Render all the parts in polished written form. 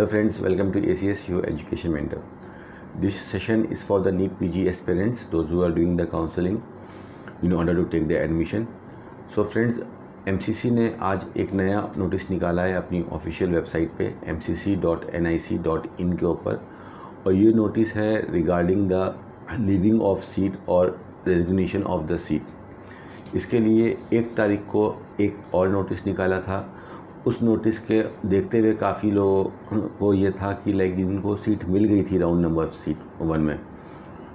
Hello friends, welcome to ACS Your Education Mentor. This session is for the NEET PG aspirants, those who are doing the counseling in order to take the admission. So friends, MCC ने आज एक नया notice निकाला है अपनी official website पे mcc.nic.in के ऊपर, और ये नोटिस है regarding the leaving of seat और रेजिग्नेशन ऑफ द सीट। इसके लिए 1 तारीख को एक और नोटिस निकाला था। उस नोटिस के देखते हुए काफ़ी लोगों को ये था कि लाइक जिनको सीट मिल गई थी राउंड नंबर सीट 1 में,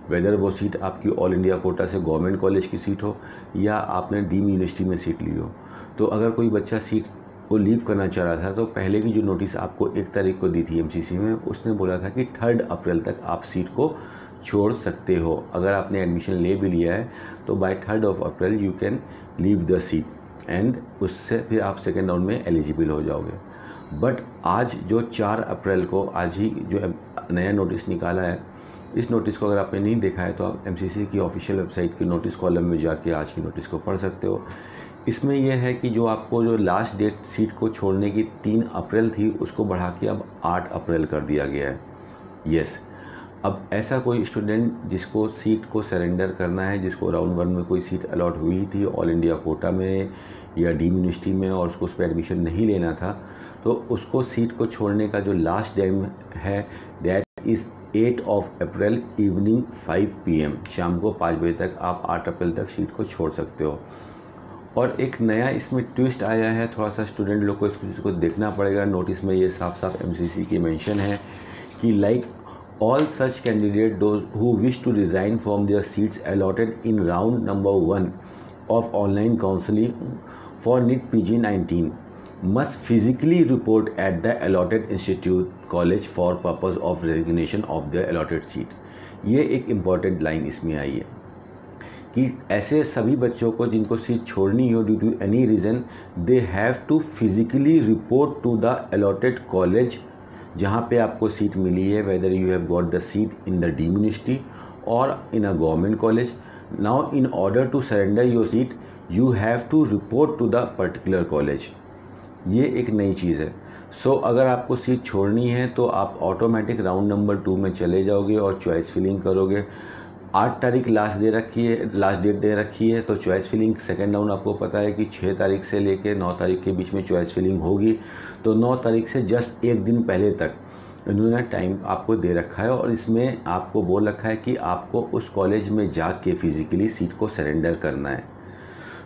वेदर वो सीट आपकी ऑल इंडिया कोटा से गवर्नमेंट कॉलेज की सीट हो या आपने डीम्ड यूनिवर्सिटी में सीट ली हो, तो अगर कोई बच्चा सीट को लीव करना चाह रहा था तो पहले की जो नोटिस आपको 1 तारीख को दी थी एमसीसी में, उसने बोला था कि 3 अप्रैल तक आप सीट को छोड़ सकते हो। अगर आपने एडमिशन ले भी लिया है तो by 3 April you can leave the seat and उससे फिर आप सेकेंड राउंड में एलिजिबल हो जाओगे। बट आज जो 4 अप्रैल को आज ही जो नया नोटिस निकाला है, इस नोटिस को अगर आपने नहीं देखा है तो आप एमसीसी की ऑफिशियल वेबसाइट की नोटिस कॉलम में जाके आज की नोटिस को पढ़ सकते हो। इसमें यह है कि जो आपको जो लास्ट डेट सीट को छोड़ने की 3 अप्रैल थी, उसको बढ़ा के अब 8 अप्रैल कर दिया गया है। यस, अब ऐसा कोई स्टूडेंट जिसको सीट को सरेंडर करना है, जिसको राउंड 1 में कोई सीट अलॉट हुई थी ऑल इंडिया कोटा में या डीम्ड यूनिवर्सिटी में और उसको उस पर एडमिशन नहीं लेना था, तो उसको सीट को छोड़ने का जो लास्ट टाइम है that is 8 April evening 5 PM, शाम को 5 बजे तक आप 8 अप्रैल तक सीट को छोड़ सकते हो। और एक नया इसमें ट्विस्ट आया है, थोड़ा सा स्टूडेंट लोग को इसको देखना पड़ेगा। नोटिस में ये साफ साफ एमसीसी की मेंशन है कि like all such candidates those who wish to resign from their seats allotted in round number 1 of online counseling for NEET PG-19 must physically report at the allotted institute college for purpose of resignation of their allotted seat। ये एक important line इसमें आई है कि ऐसे सभी बच्चों को जिनको सीट छोड़नी हो due to any reason, they have to physically report to the allotted college जहाँ पे आपको सीट मिली है, whether you have got the seat in the deemed university और in a government college. Now in order to surrender your seat you have to report to the particular college. ये एक नई चीज़ है। सो अगर आपको सीट छोड़नी है तो आप ऑटोमेटिक राउंड नंबर 2 में चले जाओगे और चॉइस फिलिंग करोगे। 8 तारीख लास्ट डेट दे रखी है, तो चॉइस फिलिंग सेकेंड राउंड आपको पता है कि 6 तारीख से लेके 9 तारीख के बीच में चॉइस फिलिंग होगी। तो 9 तारीख से जस्ट 1 दिन पहले तक इन्होंने टाइम आपको दे रखा है और इसमें आपको बोल रखा है कि आपको उस कॉलेज में जाके फिज़िकली सीट को सरेंडर करना है।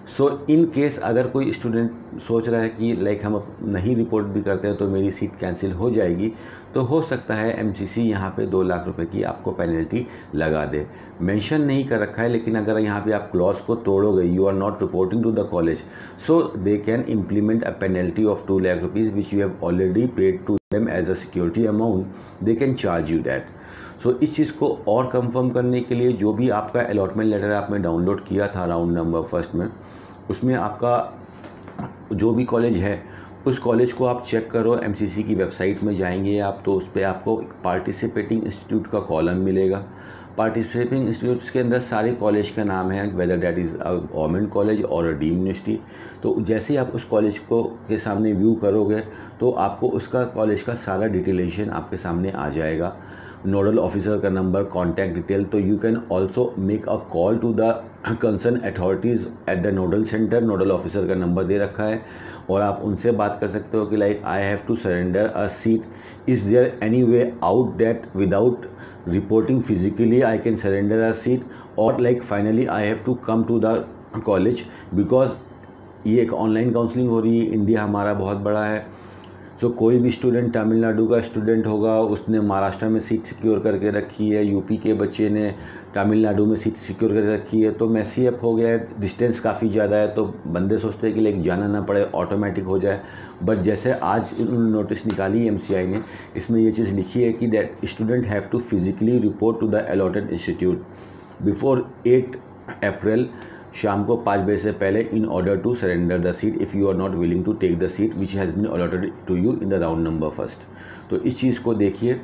सो इन केस अगर कोई स्टूडेंट सोच रहा है कि लाइक हम नहीं रिपोर्ट भी करते हैं तो मेरी सीट कैंसिल हो जाएगी, तो हो सकता है एमसीसी यहाँ पे 2 लाख रुपए की आपको पेनल्टी लगा दे। मेंशन नहीं कर रखा है, लेकिन अगर यहाँ पे आप क्लॉज को तोड़ोगे, you are not reporting to the college, so they can implement a penalty of 2 lakh rupees which you have already paid to them as a security amount, they can charge you that. So इस चीज़ को और confirm करने के लिए जो भी आपका अलॉटमेंट लेटर आपने डाउनलोड किया था राउंड नंबर 1 में, उसमें आपका जो भी कॉलेज है उस कॉलेज को आप चेक करो। एमसीसी की वेबसाइट में जाएंगे आप तो उस पर आपको एक पार्टिसिपेटिंग इंस्टीट्यूट का कॉलम मिलेगा। पार्टिसिपेटिंग इंस्टीट्यूट्स के अंदर सारे कॉलेज का नाम है, whether that is a government college और अ डीम्ड यूनिवर्सिटी। तो जैसे ही आप उस कॉलेज को के सामने व्यू करोगे तो आपको उसका कॉलेज का सारा डिटेलेशन आपके सामने आ जाएगा, नोडल ऑफिसर का नंबर, कॉन्टैक्ट डिटेल। तो you can also make a call to the concern authorities at the nodal center. Nodal officer का नंबर दे रखा है और आप उनसे बात कर सकते हो कि like I have to surrender a seat, is there any way out that without reporting physically I can surrender a seat, और like finally I have to come to the college because ये एक online counselling हो रही है। India हमारा बहुत बड़ा है। सो कोई भी स्टूडेंट तमिलनाडु का स्टूडेंट होगा, उसने महाराष्ट्र में सीट सिक्योर करके रखी है, यूपी के बच्चे ने तमिलनाडु में सीट सिक्योर करके रखी है, तो मैसी अप हो गया है, डिस्टेंस काफ़ी ज़्यादा है, तो बंदे सोचते हैं कि लाइक जाना ना पड़े, ऑटोमेटिक हो जाए। बट जैसे आज इन्होंने नोटिस निकाली एमसीआई ने, इसमें ये चीज़ लिखी है कि that student have to physically report to the allotted institute before 8 April शाम को 5 बजे से पहले in order to surrender the seat if you are not willing to take the seat which has been allotted to you in the round number 1। तो इस चीज़ को देखिए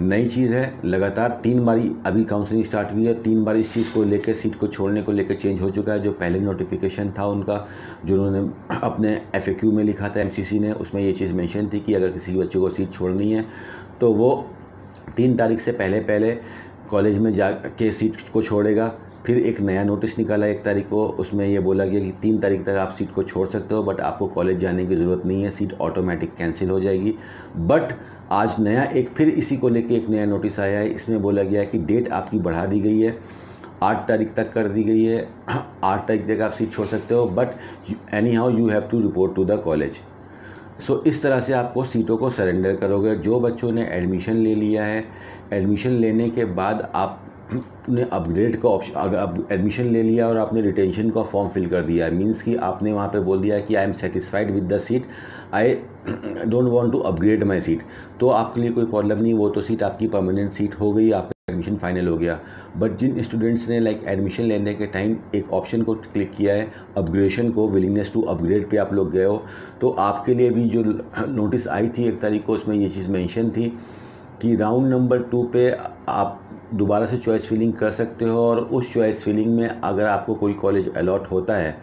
नई चीज़ है, लगातार 3 बारी अभी काउंसलिंग स्टार्ट हुई है, 3 बार इस चीज़ को लेकर, सीट को छोड़ने को लेकर चेंज हो चुका है। जो पहले नोटिफिकेशन था उनका, जो उन्होंने अपने FAQ में लिखा था MCC ने, उसमें ये चीज़ मेंशन थी कि अगर किसी बच्चे को सीट छोड़नी है तो वो 3 तारीख से पहले कॉलेज में जा के सीट को छोड़ेगा। फिर एक नया नोटिस निकाला 1 तारीख को, उसमें ये बोला गया कि 3 तारीख तक आप सीट को छोड़ सकते हो, बट आपको कॉलेज जाने की ज़रूरत नहीं है, सीट ऑटोमेटिक कैंसिल हो जाएगी। बट आज नया एक फिर इसी को लेके एक नया नोटिस आया है, इसमें बोला गया है कि डेट आपकी बढ़ा दी गई है, 8 तारीख तक कर दी गई है। 8 तारीख तक आप सीट छोड़ सकते हो, but anyhow you have to report to the college. So इस तरह से आपको सीटों को सरेंडर करोगे। जो बच्चों ने एडमिशन ले लिया है, एडमिशन लेने के बाद आपने अपग्रेड का ऑप्शन, अगर आप एडमिशन ले लिया और आपने रिटेंशन का फॉर्म फिल कर दिया है, मीन्स कि आपने वहाँ पे बोल दिया है कि I am satisfied with the seat, I don't want to upgrade my seat, तो आपके लिए कोई प्रॉब्लम नहीं, वो तो सीट आपकी परमानेंट सीट हो गई, आपका एडमिशन फाइनल हो गया। बट जिन स्टूडेंट्स ने एडमिशन लेने के टाइम एक ऑप्शन को क्लिक किया है, अपग्रेडेशन को, विलिंगनेस टू अपग्रेड पे आप लोग गए हो, तो आपके लिए भी जो नोटिस आई थी 1 तारीख को, उसमें ये चीज़ मेंशन थी कि राउंड नंबर 2 पे आप दोबारा से चॉइस फिलिंग कर सकते हो, और उस चॉइस फिलिंग में अगर आपको कोई कॉलेज अलॉट होता है,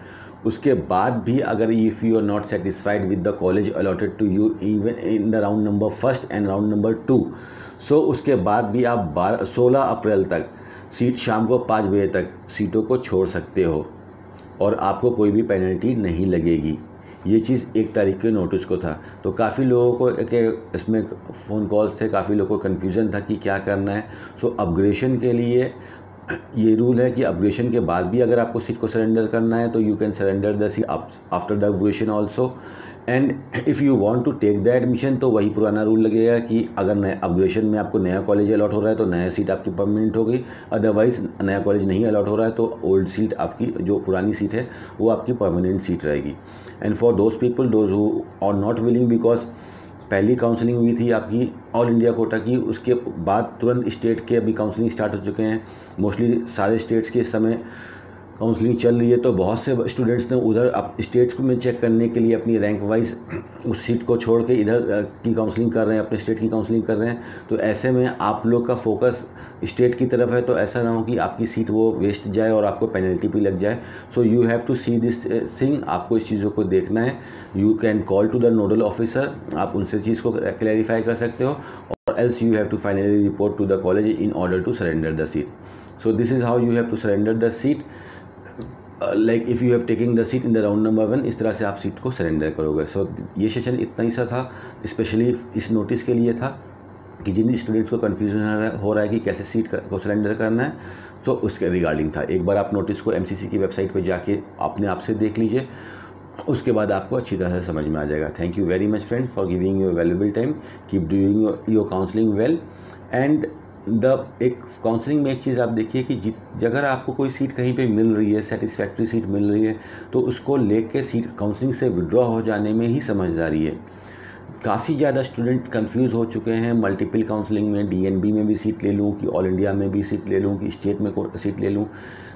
उसके बाद भी अगर if you are not satisfied with the college allotted to you even in the round number 1 and round number 2, so उसके बाद भी आप 16 अप्रैल तक सीट, शाम को 5 बजे तक सीटों को छोड़ सकते हो और आपको कोई भी पेनल्टी नहीं लगेगी। ये चीज़ 1 तारीख के नोटिस को था। तो काफ़ी लोगों को इसमें फ़ोन कॉल्स थे, काफ़ी लोगों को कन्फ्यूज़न था कि क्या करना है। सो अपग्रेडेशन के लिए ये रूल है कि अपग्रेडेशन के बाद भी अगर आपको सीट को सरेंडर करना है तो you can surrender the seat after the upgradation also, and if you want to take the admission तो वही पुराना रूल लगेगा कि अगर नए अपग्रेडेशन में आपको नया कॉलेज अलॉट हो रहा है तो नया सीट आपकी परमानेंट हो गई, अदरवाइज़ नया कॉलेज नहीं अलॉट हो रहा है तो ओल्ड सीट आपकी, जो पुरानी सीट है वो आपकी परमानेंट सीट रहेगी। And for those people those who are not willing, because पहली काउंसलिंग हुई थी आपकी ऑल इंडिया कोटा की, उसके बाद तुरंत स्टेट के अभी काउंसलिंग स्टार्ट हो चुके हैं। मोस्टली सारे स्टेट्स के इस समय काउंसलिंग चल रही है, तो बहुत से स्टूडेंट्स ने उधर अब स्टेट्स में चेक करने के लिए अपनी रैंक वाइज उस सीट को छोड़ के इधर की काउंसलिंग कर रहे हैं, अपने स्टेट की काउंसलिंग कर रहे हैं। तो ऐसे में आप लोग का फोकस स्टेट की तरफ है, तो ऐसा ना हो कि आपकी सीट वो वेस्ट जाए और आपको पेनल्टी भी लग जाए। So you have to see this thing, आपको इस चीज़ों को देखना है। You can call to the nodal officer, आप उनसे चीज़ को क्लैरिफाई कर सकते हो, और else you have to finally report to the college in order to surrender the seat. So this is how you have to surrender the seat, like if you have taking the seat in the round number 1, इस तरह से आप seat को surrender करोगे। सो ये session इतना ही सा था, स्पेशली इस नोटिस के लिए था कि जिन स्टूडेंट्स को कन्फ्यूजन हो रहा है कि कैसे सीट को सरेंडर करना है, तो उसके रिगार्डिंग था। एक बार आप नोटिस को MCC की वेबसाइट पर जाके अपने आप से देख लीजिए, उसके बाद आपको अच्छी तरह से समझ में आ जाएगा। Thank you very much friend for giving your valuable time, keep doing your counselling well. And एक काउंसलिंग में एक चीज़ आप देखिए कि अगर आपको कोई सीट कहीं पे मिल रही है, सेटिस्फैक्ट्री सीट मिल रही है, तो उसको लेके सीट काउंसलिंग से विड्रॉ हो जाने में ही समझदारी है। काफ़ी ज़्यादा स्टूडेंट कंफ्यूज हो चुके हैं मल्टीपल काउंसलिंग में, DNB में भी सीट ले लूँ कि ऑल इंडिया में भी सीट ले लूँ कि स्टेट में सीट ले लूँ।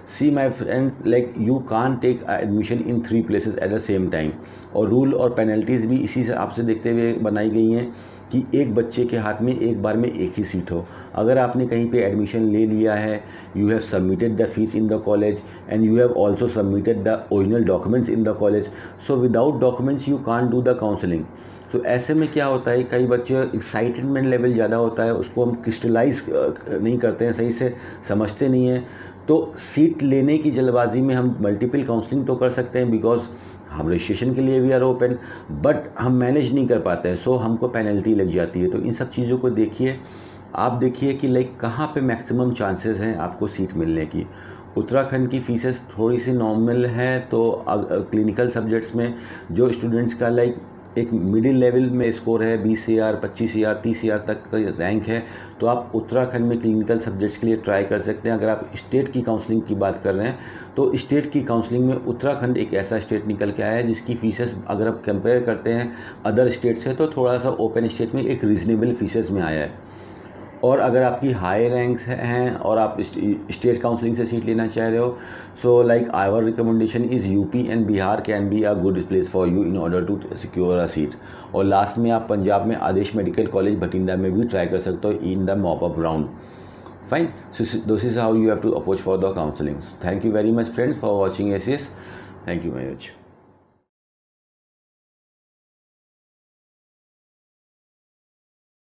See my friends, like you can take admission in 3 places at the same time, और रूल और पेनल्टीज़ भी इसी से आपसे देखते हुए बनाई गई हैं कि एक बच्चे के हाथ में एक बार में एक ही सीट हो। अगर आपने कहीं पे एडमिशन ले लिया है, you have submitted the fees in the college and you have also submitted the original documents in the college, so without documents you can do the counselling. तो ऐसे में क्या होता है, कई बच्चे एक्साइटमेंट लेवल ज़्यादा होता है, उसको हम क्रिस्टलाइज नहीं करते हैं, सही से समझते नहीं हैं। तो सीट लेने की जल्दबाजी में हम मल्टीपल काउंसलिंग तो कर सकते हैं, बिकॉज हम रजिस्ट्रेशन के लिए वी आर ओपन, बट हम मैनेज नहीं कर पाते हैं, सो हमको पेनल्टी लग जाती है। तो इन सब चीज़ों को देखिए, आप देखिए कि लाइक कहाँ पे मैक्सिमम चांसेस हैं आपको सीट मिलने की। उत्तराखंड की फ़ीसेस थोड़ी सी नॉर्मल है, तो क्लिनिकल सब्जेक्ट्स में जो स्टूडेंट्स का लाइक एक मिडिल लेवल में स्कोर है, 20,000, 25,000, 30,000 तक का रैंक है, तो आप उत्तराखंड में क्लिनिकल सब्जेक्ट्स के लिए ट्राई कर सकते हैं। अगर आप स्टेट की काउंसलिंग की बात कर रहे हैं, तो स्टेट की काउंसलिंग में उत्तराखंड एक ऐसा स्टेट निकल के आया है जिसकी फ़ीसेस अगर आप कंपेयर करते हैं अदर स्टेट से, तो थोड़ा सा ओपन स्टेट में एक रीज़नेबल फ़ीसेस में आया है। और अगर आपकी हाई रैंक्स हैं और आप स्टेट काउंसलिंग से सीट लेना चाह रहे हो, so like our recommendation is UP and Bihar can be a good place for you in order to secure a seat. और लास्ट में आप पंजाब में आदेश मेडिकल कॉलेज भटिंडा में भी ट्राई कर सकते हो in the mop up round. Fine, so this is how you have to approach for the counselling. Thank you very much friends for watching एसिस। Thank you very much.